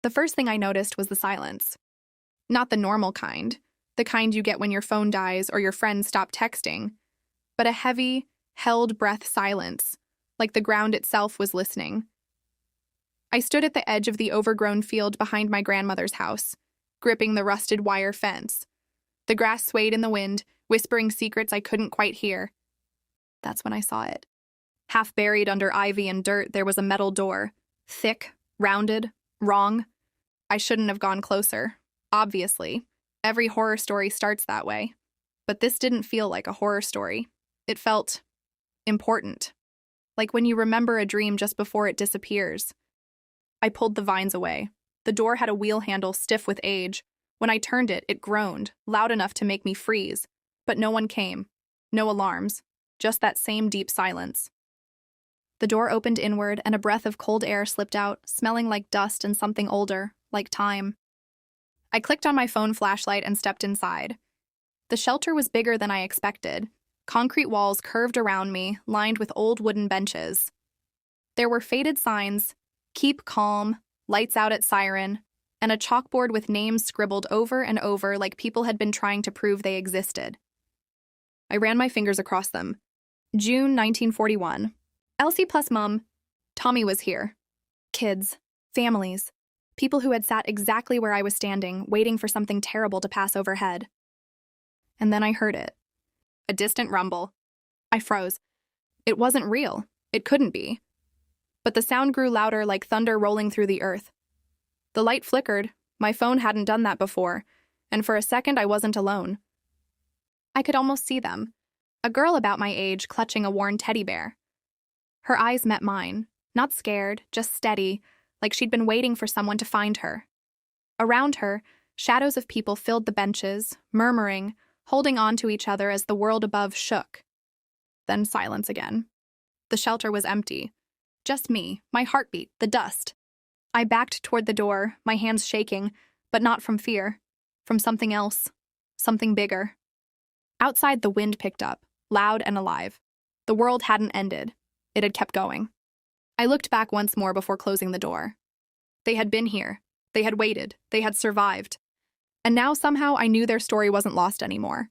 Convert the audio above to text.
The first thing I noticed was the silence. Not the normal kind, the kind you get when your phone dies or your friends stop texting, but a heavy, held breath silence, like the ground itself was listening. I stood at the edge of the overgrown field behind my grandmother's house, gripping the rusted wire fence. The grass swayed in the wind, whispering secrets I couldn't quite hear. That's when I saw it. Half buried under ivy and dirt, there was a metal door. Thick, rounded, wrong. I shouldn't have gone closer. Obviously. Every horror story starts that way. But this didn't feel like a horror story. It felt important. Like when you remember a dream just before it disappears. I pulled the vines away. The door had a wheel handle stiff with age. When I turned it, it groaned, loud enough to make me freeze. But no one came. No alarms. Just that same deep silence. The door opened inward, and a breath of cold air slipped out, smelling like dust and something older, like time. I clicked on my phone flashlight and stepped inside. The shelter was bigger than I expected. Concrete walls curved around me, lined with old wooden benches. There were faded signs, "Keep calm," "Lights out at siren," and a chalkboard with names scribbled over and over like people had been trying to prove they existed. I ran my fingers across them. June 1941. Elsie plus Mum. Tommy was here. Kids. Families. People who had sat exactly where I was standing, waiting for something terrible to pass overhead. And then I heard it. A distant rumble. I froze. It wasn't real. It couldn't be. But the sound grew louder, like thunder rolling through the earth. The light flickered. My phone hadn't done that before, and for a second I wasn't alone. I could almost see them. A girl about my age clutching a worn teddy bear. Her eyes met mine, not scared, just steady, like she'd been waiting for someone to find her. Around her, shadows of people filled the benches, murmuring, holding on to each other as the world above shook. Then silence again. The shelter was empty. Just me, my heartbeat, the dust. I backed toward the door, my hands shaking, but not from fear. From something else. Something bigger. Outside, the wind picked up, loud and alive. The world hadn't ended. It had kept going. I looked back once more before closing the door. They had been here. They had waited. They had survived. And now somehow I knew their story wasn't lost anymore.